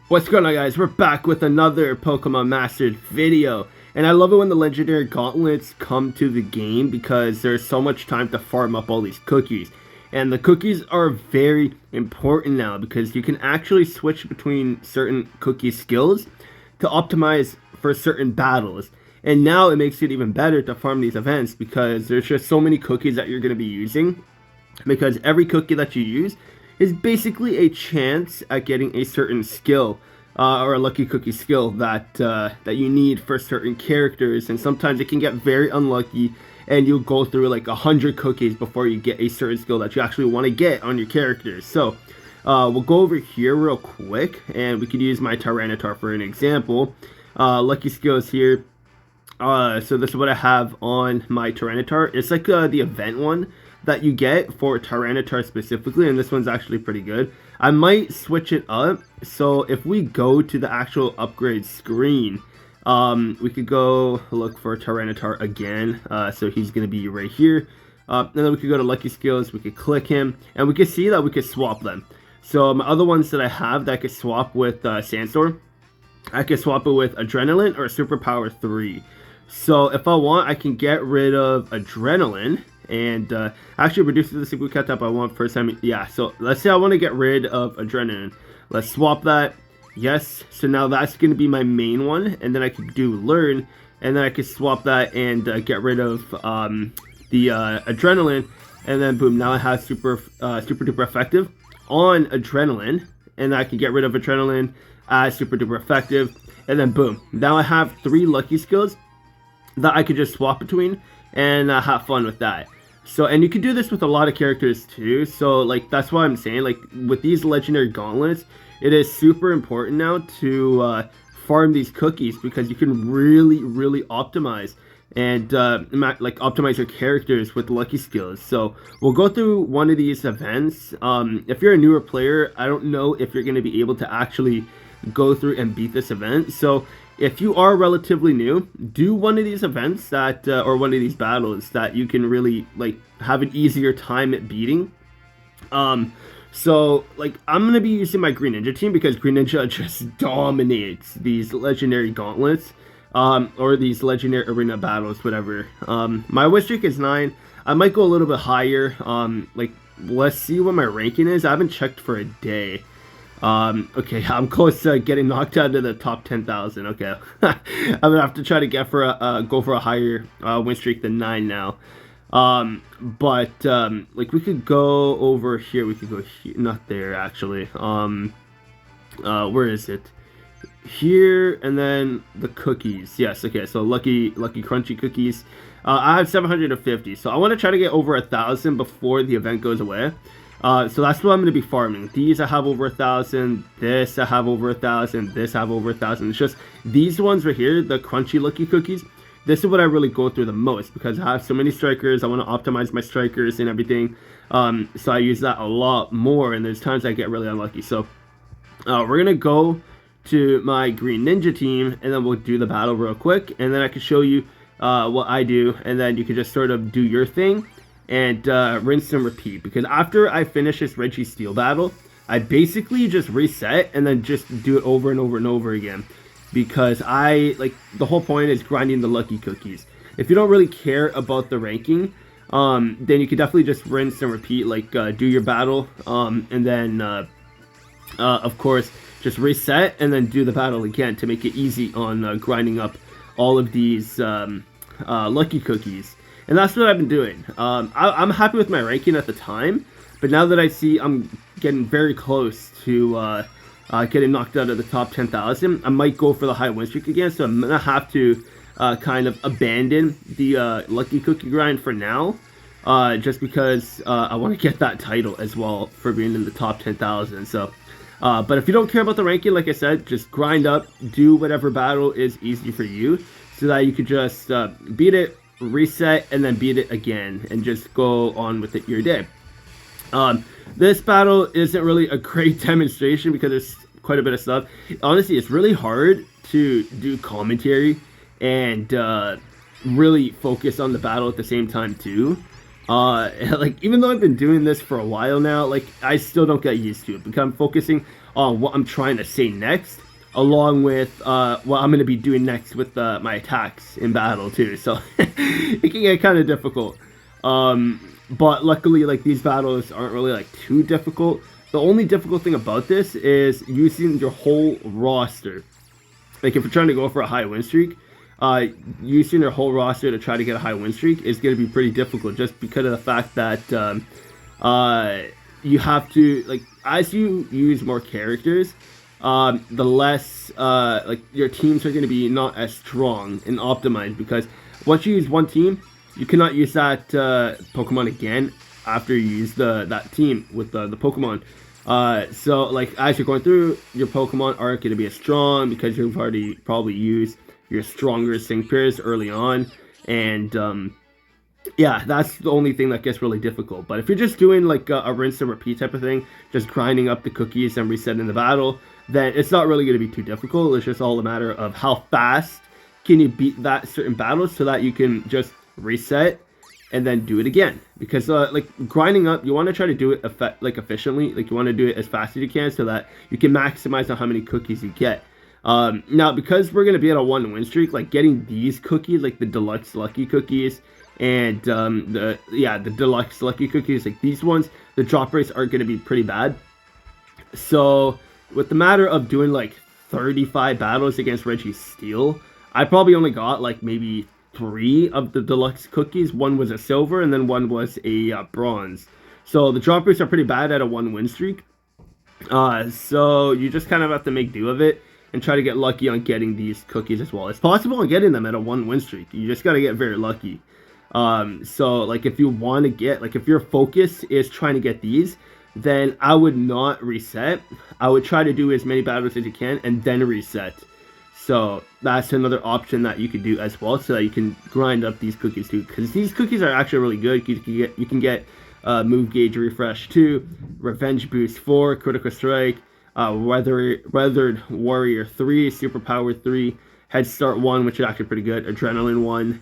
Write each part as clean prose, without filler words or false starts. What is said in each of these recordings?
What's going on, guys? We're back with another Pokemon Mastered video. And I love it when the legendary gauntlets come to the game because there's so much time to farm up all these cookies. And the cookies are very important now because you can actually switch between certain cookie skills to optimize for certain battles. And now it makes it even better to farm these events because there's just so many cookies that you're going to be using. Because every cookie that you use is basically a chance at getting a certain skill or a lucky cookie skill that that you need for certain characters, and sometimes it can get very unlucky and you'll go through like 100 cookies before you get a certain skill that you actually want to get on your characters. So we'll go over here real quick and we could use my Tyranitar for an example. Lucky skills here. So this is what I have on my Tyranitar. It's like the event one that you get for Tyranitar specifically, and this one's actually pretty good. I might switch it up. So if we go to the actual upgrade screen, we could go look for Tyranitar again. So he's going to be right here. And then we could go to Lucky Skills, we could click him, and we could see that we could swap them. So my other ones that I have that I could swap with Sandstorm, I could swap it with Adrenaline or Superpower 3. So if I want, I can get rid of Adrenaline and actually reduce the single cut up I want first time. Yeah, so let's say I want to get rid of Adrenaline. Let's swap that. Yes, so now that's going to be my main one, and then I could do Learn, and then I could swap that and get rid of the Adrenaline, and then boom, now I have super duper effective on Adrenaline, and I can get rid of Adrenaline as super duper effective, and then boom, now I have 3 lucky skills that I could just swap between and have fun with that. So, and you can do this with a lot of characters too. So like, that's why I'm saying, like, with these legendary gauntlets, it is super important now to farm these cookies because you can really optimize and like optimize your characters with lucky skills. So we'll go through one of these events. If you're a newer player, I don't know if you're going to be able to actually go through and beat this event. So if you are relatively new, do one of these events that or one of these battles that you can really like have an easier time at beating. So like, I'm gonna be using my Green Ninja team because Green Ninja just dominates these legendary gauntlets or these legendary arena battles, whatever. My win streak is 9. I might go a little bit higher. Like, let's see what my ranking is. I haven't checked for a day. Okay, I'm close to getting knocked out of the top 10,000. Okay, I'm gonna have to try to get for go for a higher win streak than 9 now. Like, we could go over here. We could go here, not there actually. Where is it? Here, and then the cookies. Yes, okay. So lucky crunchy cookies. I have 750, so I want to try to get over 1,000 before the event goes away. So that's what I'm going to be farming. These I have over 1,000. This I have over 1,000. This I have over 1,000. It's just these ones right here, the crunchy lucky cookies. This is what I really go through the most because I have so many strikers. I want to optimize my strikers and everything. So I use that a lot more, and there's times I get really unlucky. So we're going to go to my Green Ninja team, and then we'll do the battle real quick, and then I can show you what I do, and then you can just sort of do your thing and rinse and repeat. Because after I finish this Reggie Steel battle, I basically just reset and then just do it over and over and over again. Because I like, the whole point is grinding the lucky cookies. If you don't really care about the ranking, then you can definitely just rinse and repeat, like do your battle, and then of course just reset and then do the battle again to make it easy on grinding up all of these lucky cookies. And that's what I've been doing. I'm happy with my ranking at the time, but now that I see I'm getting very close to getting knocked out of the top 10,000, I might go for the high win streak again. So I'm gonna have to kind of abandon the lucky cookie grind for now, just because I want to get that title as well for being in the top 10,000. So, but if you don't care about the ranking, like I said, just grind up, do whatever battle is easy for you, so that you could just beat it, reset, and then beat it again, and just go on with it your day. This battle isn't really a great demonstration because there's quite a bit of stuff. Honestly, it's really hard to do commentary and really focus on the battle at the same time too. Like, even though I've been doing this for a while now, like, I still don't get used to it because I'm focusing on what I'm trying to say next, along with what I'm going to be doing next with my attacks in battle too. So it can get kind of difficult. But luckily, like, these battles aren't really like too difficult. The only difficult thing about this is using your whole roster. Like, if you're trying to go for a high win streak, using your whole roster to try to get a high win streak is going to be pretty difficult, just because of the fact that you have to, like, as you use more characters, the less like, your teams are going to be not as strong and optimized, because once you use one team, you cannot use that Pokemon again after you use that team with the Pokemon. So, like, as you're going through, your Pokemon aren't going to be as strong because you've already probably used your stronger sync pairs early on. And yeah, that's the only thing that gets really difficult. But if you're just doing like a rinse and repeat type of thing, just grinding up the cookies and resetting the battle, then it's not really going to be too difficult. It's just all a matter of how fast can you beat that certain battle, so that you can just reset and then do it again. Because like, grinding up, you want to try to do it efficiently. Like, you want to do it as fast as you can, so that you can maximize on how many cookies you get. Now, because we're going to be at a 1 win streak, like, getting these cookies, like the deluxe lucky cookies, and the deluxe lucky cookies, like these ones, the drop rates are going to be pretty bad. So with the matter of doing like 35 battles against Registeel, I probably only got like maybe 3 of the deluxe cookies. One was a silver, and then one was a bronze. So the drop rates are pretty bad at a 1 win streak. So you just kind of have to make do of it and try to get lucky on getting these cookies as well. It's possible on getting them at a 1 win streak. You just got to get very lucky. So like, if you want to get, like, if your focus is trying to get these, then I would not reset. I would try to do as many battles as you can and then reset. So that's another option that you could do as well, so that you can grind up these cookies too, because these cookies are actually really good. You can get move gauge refresh 2, revenge boost 4, critical strike, weathered warrior 3, superpower 3, head start 1, which is actually pretty good, adrenaline 1,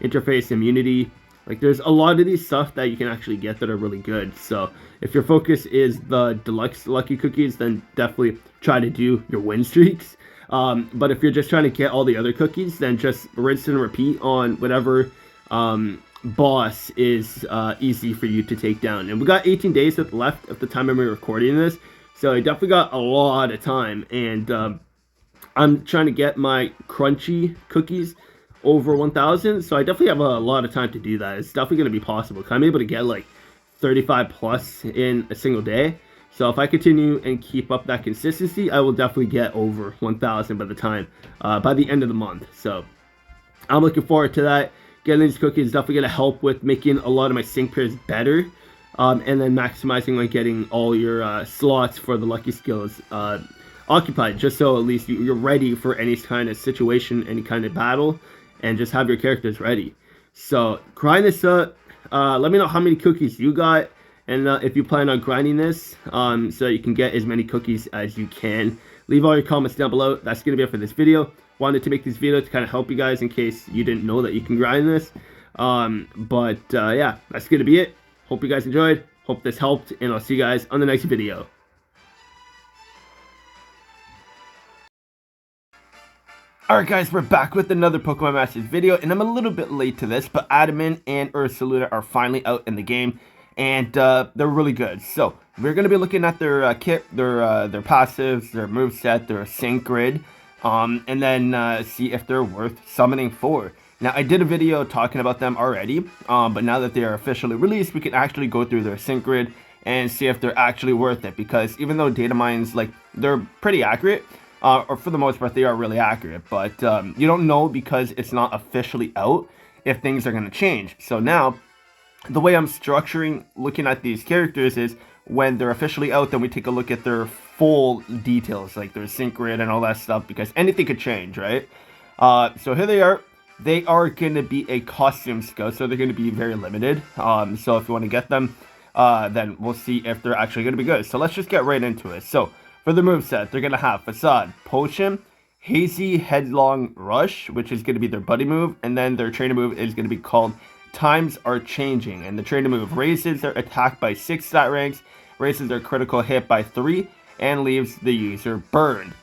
interface immunity. Like, there's a lot of these stuff that you can actually get that are really good. So if your focus is the deluxe lucky cookies, then definitely try to do your win streaks. But if you're just trying to get all the other cookies, then just rinse and repeat on whatever boss is easy for you to take down. And we got 18 days left at the time I'm recording this, so I definitely got a lot of time. And I'm trying to get my crunchy cookies over 1,000, so I definitely have a lot of time to do that. It's definitely going to be possible. I'm able to get like 35 plus in a single day. So if I continue and keep up that consistency, I will definitely get over 1,000 by the end of the month. So I'm looking forward to that. Getting these cookies is definitely going to help with making a lot of my sync pairs better, and then maximizing on getting all your slots for the lucky skills occupied, just so at least you're ready for any kind of situation, any kind of battle, and just have your characters ready. So grind this up. Let me know how many cookies you got, and if you plan on grinding this, so you can get as many cookies as you can. Leave all your comments down below. That's going to be it for this video. Wanted to make this video to kind of help you guys in case you didn't know that you can grind this. Yeah, that's going to be it. Hope you guys enjoyed. Hope this helped, and I'll see you guys on the next video. Alright guys, we're back with another Pokemon Masters video, and I'm a little bit late to this, but Adamant and Ursaluna are finally out in the game, and they're really good. So we're going to be looking at their kit, their passives, their moveset, their sync grid, and then see if they're worth summoning for. Now, I did a video talking about them already, but now that they are officially released, we can actually go through their sync grid and see if they're actually worth it, because even though data mines, like, they're pretty accurate, or for the most part, they are really accurate, but you don't know, because it's not officially out, if things are going to change. So now, the way I'm structuring looking at these characters is, when they're officially out, then we take a look at their full details, like their sync grid and all that stuff, because anything could change, right? So here they are. They are going to be a costume scout, so they're going to be very limited. So if you want to get them, then we'll see if they're actually going to be good. So let's just get right into it. So for the moveset, they're going to have Facade, Potion, Hazy Headlong Rush, which is going to be their buddy move, and then their trainer move is going to be called Times Are Changing. And the trainer move raises their attack by 6 stat ranks, raises their critical hit by 3, and leaves the user burned.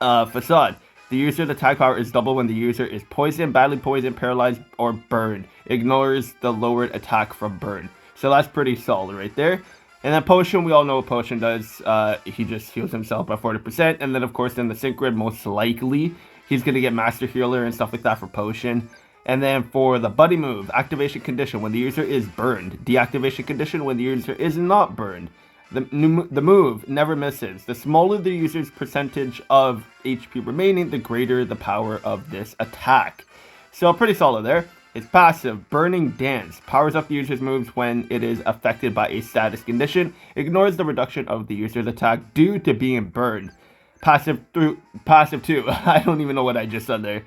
Facade. The user's attack power is double when the user is poisoned, badly poisoned, paralyzed, or burned. Ignores the lowered attack from burn. So that's pretty solid right there. And then Potion, we all know what Potion does. He just heals himself by 40%. And then, of course, in the Sync Grid, most likely, he's going to get Master Healer and stuff like that for Potion. And then for the Buddy move, Activation Condition, when the user is burned. Deactivation Condition, when the user is not burned. The move never misses. The smaller the user's percentage of HP remaining, the greater the power of this attack. So pretty solid there. Its passive, Burning Dance, powers up the user's moves when it is affected by a status condition. Ignores the reduction of the user's attack due to being burned. Passive 2, I don't even know what I just said there.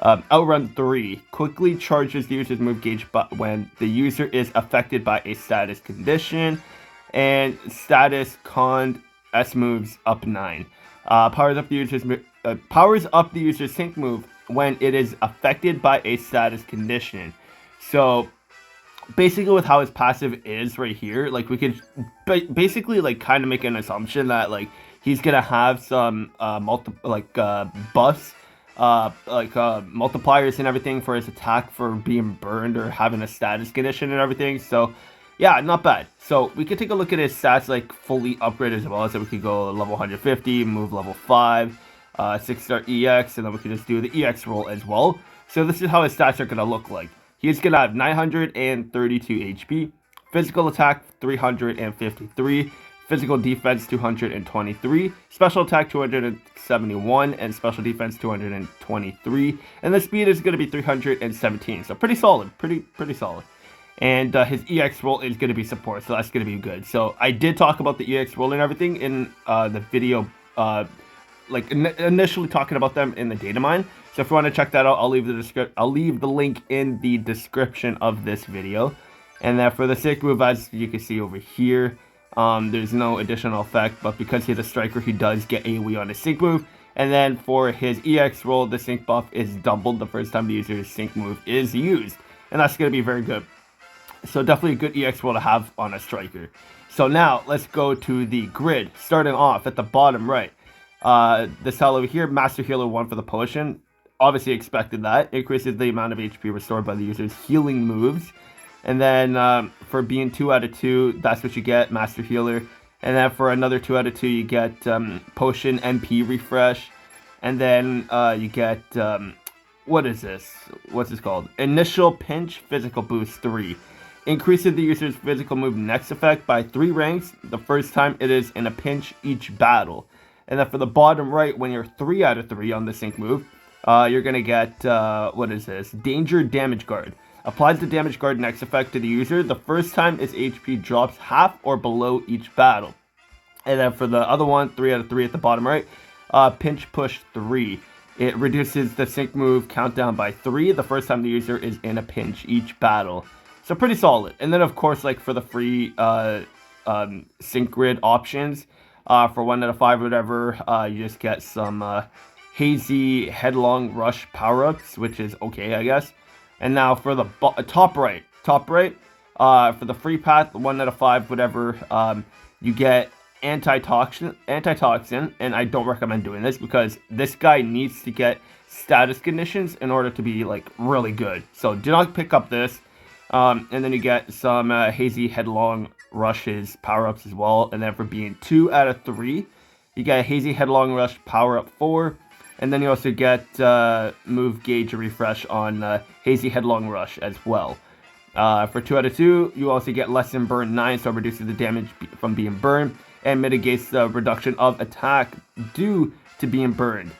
Outrun 3, quickly charges the user's move gauge but when the user is affected by a status condition. And status con S moves up 9. Powers up the user's sync move when it is affected by a status condition. So basically with how his passive is right here, like we could basically like kind of make an assumption that like he's gonna have some buffs, multipliers and everything for his attack for being burned or having a status condition and everything. So yeah, not bad. So we could take a look at his stats like fully upgraded as well. So we could go level 150, move level 5, 6-star EX, and then we could just do the EX roll as well. So this is how his stats are going to look like. He's going to have 932 HP, physical attack 353, physical defense 223, special attack 271, and special defense 223. And the speed is going to be 317. So pretty solid, pretty solid. And his EX roll is going to be support, so that's going to be good. So I did talk about the EX roll and everything in the video, initially talking about them in the data mine. So if you want to check that out, I'll leave the link in the description of this video. And then for the sync move, as you can see over here, there's no additional effect, but because he's a striker, he does get AoE on his sync move. And then for his EX roll, the sync buff is doubled the first time the user's sync move is used, and that's going to be very good. So definitely a good EX roll to have on a striker. So now let's go to the grid. Starting off at the bottom right. This tile over here, Master Healer 1 for the Potion. Obviously expected that. Increases the amount of HP restored by the user's healing moves. And then for being 2 out of 2, that's what you get, Master Healer. And then for another 2 out of 2, you get Potion MP Refresh. And then you get, what is this? What's this called? Initial Pinch Physical Boost 3. Increases the user's physical move next effect by 3 ranks the first time it is in a pinch each battle. And then for the bottom right, when you're 3 out of 3 on the sync move, you're going to get, what is this? Danger Damage Guard. Applies the Damage Guard next effect to the user the first time his HP drops half or below each battle. And then for the other one, 3 out of 3 at the bottom right, Pinch Push 3. It reduces the sync move countdown by 3 the first time the user is in a pinch each battle. So pretty solid. And then of course, like for the free sync grid options, for 1 out of 5 or whatever, you just get some hazy headlong rush power-ups, which is okay, I guess. And now for the top right, for the free path, 1 out of 5, whatever, you get antitoxin, and I don't recommend doing this because this guy needs to get status conditions in order to be like really good. So do not pick up this. And then you get some hazy headlong rushes power-ups as well. And then for being 2 out of 3, you get a hazy headlong rush power-up 4. And then you also get move gauge refresh on hazy headlong rush as well. For 2 out of 2, you also get lessen burn 9, so it reduces the damage from being burned and mitigates the reduction of attack due to being burned.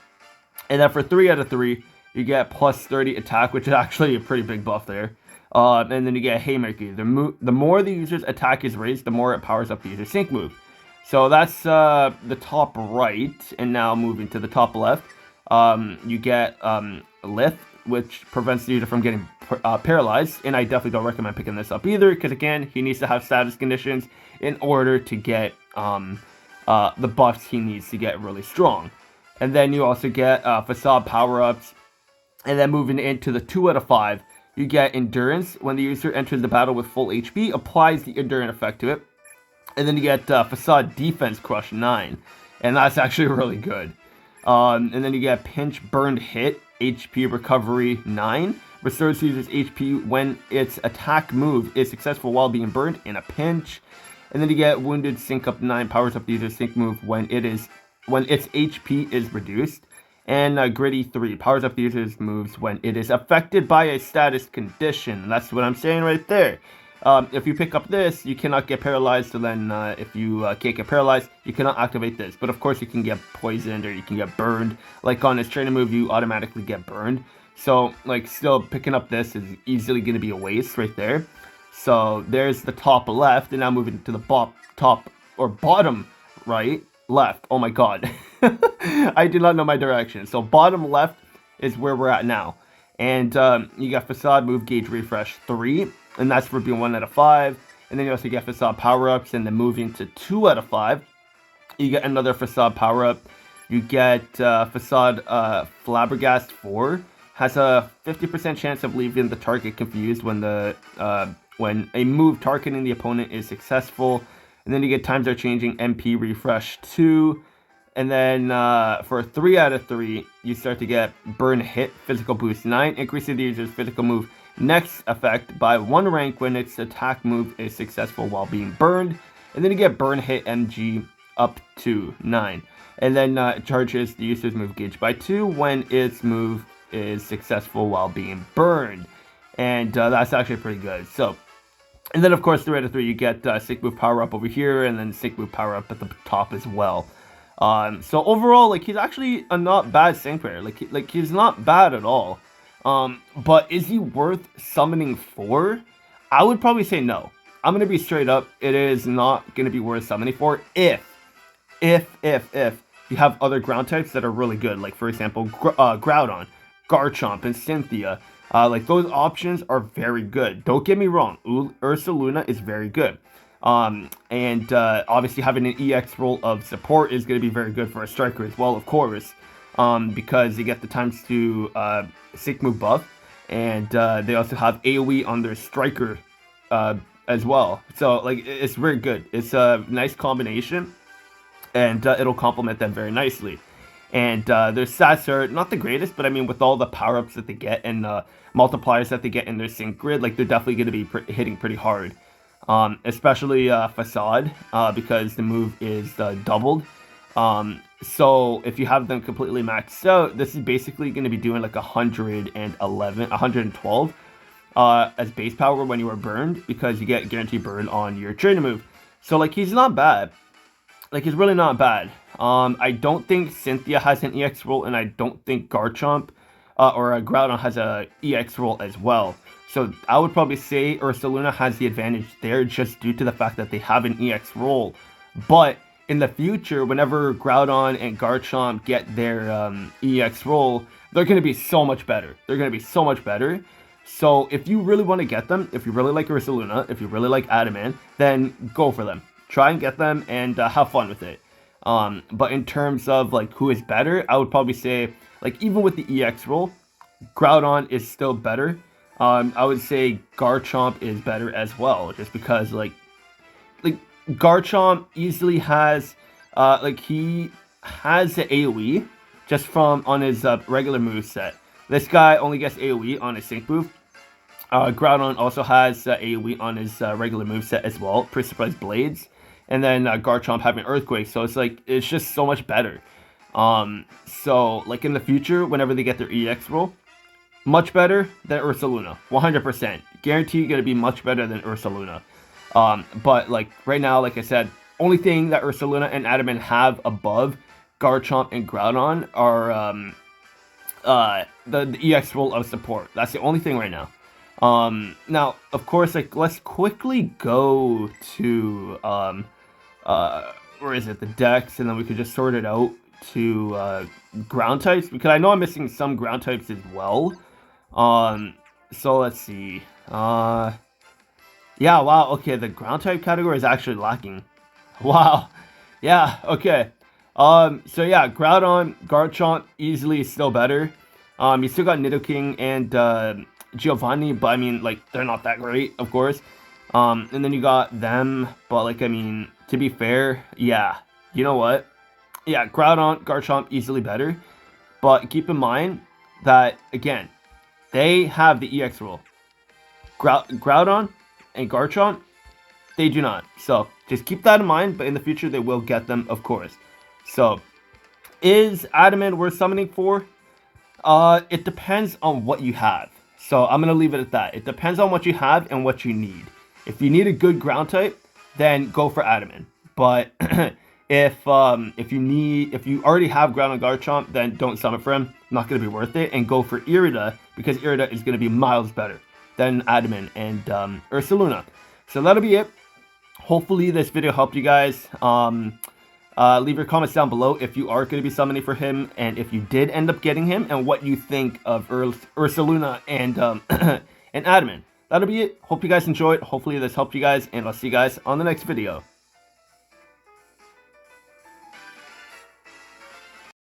And then for 3 out of 3, you get plus 30 attack, which is actually a pretty big buff there. And then you get Haymaker. The more the user's attack is raised, the more it powers up the user's sync move. So that's the top right. And now moving to the top left, you get Lift, which prevents the user from getting paralyzed. And I definitely don't recommend picking this up either, because again, he needs to have status conditions in order to get the buffs he needs to get really strong. And then you also get Facade power-ups. And then moving into the 2 out of 5, you get Endurance. When the user enters the battle with full HP, applies the Endurance effect to it. And then you get Facade Defense Crush 9. and that's actually really good. And then you get pinch, burned, hit, HP recovery 9. Restores users HP when its attack move is successful while being burned in a pinch. And then you get wounded, sync up 9, powers up the user's sync move when its HP is reduced. And gritty 3, powers up the user's moves when it is affected by a status condition. That's what I'm saying right there. If you pick up this, you cannot get paralyzed, so then if you can't get paralyzed, you cannot activate this. But of course, you can get poisoned or you can get burned. Like on this training move, you automatically get burned. So, like, still picking up this is easily going to be a waste right there. So, there's the top left, and now moving to the top or bottom right, left. Oh my god. I do not know my direction. So, bottom left is where we're at now. And you got Facade, Move, Gauge, Refresh 3. And that's for being 1 out of 5. And then you also get Facade power-ups, and then moving to 2 out of 5. You get another Facade power-up. You get Facade Flabbergast 4. Has a 50% chance of leaving the target confused when a move targeting the opponent is successful. And then you get Times Are Changing, MP Refresh 2. And then for 3 out of 3, you start to get Burn Hit, Physical Boost 9. Increases the user's physical move next effect by 1 rank when its attack move is successful while being burned. And then you get Burn Hit MG up to 9. And then it charges the user's move gauge by 2 when its move is successful while being burned. And that's actually pretty good. So, and then of course 3 out of 3 you get sync move power up over here, and then sync move power up at the top as well. So overall, like, he's actually a not bad sync player. Like he's not bad at all. But is he worth summoning for? I would probably say no. I'm gonna be straight up. It is not gonna be worth summoning for if you have other ground types that are really good. Like for example, Groudon, Garchomp, and Cynthia. Like those options are very good. Don't get me wrong. Ursaluna is very good. And obviously having an EX role of support is going to be very good for a striker as well, of course. Because you get the times to sync move buff, and they also have AoE on their striker as well. So like it's very good. It's a nice combination, and it'll complement them very nicely. And their stats are not the greatest, but I mean, with all the power-ups that they get and multipliers that they get in their sync grid, like they're definitely going to be hitting pretty hard. Especially Facade, because the move is doubled. So if you have them completely maxed out, this is basically going to be doing like 112 as base power when you are burned, because you get guaranteed burn on your training move. So like he's not bad. Like he's really not bad. I don't think Cynthia has an EX role, and I don't think Garchomp or Groudon has a EX role as well. So I would probably say Ursaluna has the advantage there just due to the fact that they have an EX role. But in the future, whenever Groudon and Garchomp get their EX role, they're going to be so much better. They're going to be so much better. So if you really want to get them, if you really like Ursaluna, if you really like Adamant, then go for them. Try and get them and have fun with it. But in terms of like who is better, I would probably say, like, even with the EX role, Groudon is still better. I would say Garchomp is better as well, just because like Garchomp easily has he has the AoE just from on his regular move set. This guy only gets AoE on his sync move. Groudon also has AoE on his regular move set as well, Pre-Surprise Blades, and then Garchomp having Earthquake. So it's just so much better. So like in the future, whenever they get their EX role, much better than Ursaluna, 100%. Guaranteed going to be much better than Ursaluna. But like right now, like I said, only thing that Ursaluna and Adamant have above Garchomp and Groudon are the EX role of support. That's the only thing right now. Now, of course, like let's quickly go to where is it? The decks, and then we could just sort it out to ground types, because I know I'm missing some ground types as well. So let's see. Yeah, wow, okay, the ground type category is actually lacking. Wow. Yeah, okay. So yeah, Groudon, Garchomp, easily still better. You still got Nidoking and Giovanni, but I mean, like, they're not that great, of course. And then you got them, but like, I mean, to be fair, yeah, you know what? yeah, Groudon, Garchomp, easily better. But keep in mind that, again, they have the EX rule. Groudon and Garchomp, they do not. So just keep that in mind, but in the future they will get them, of course. So is Adamant worth summoning for? It depends on what you have. So I'm gonna leave it at that. It depends on what you have and what you need. If you need a good ground type, then go for Adamant. But if you already have Ground and Garchomp, then don't summon for him. Not gonna be worth it, and go for Irida, because Irida is gonna be miles better than Adamant and Ursaluna. So that'll be it. Hopefully this video helped you guys. Leave your comments down below if you are going to be summoning for him, and if you did end up getting him, and what you think of Ursaluna and and Adamant. That'll be it. Hope you guys enjoyed. Hopefully this helped you guys, and I'll see you guys on the next video.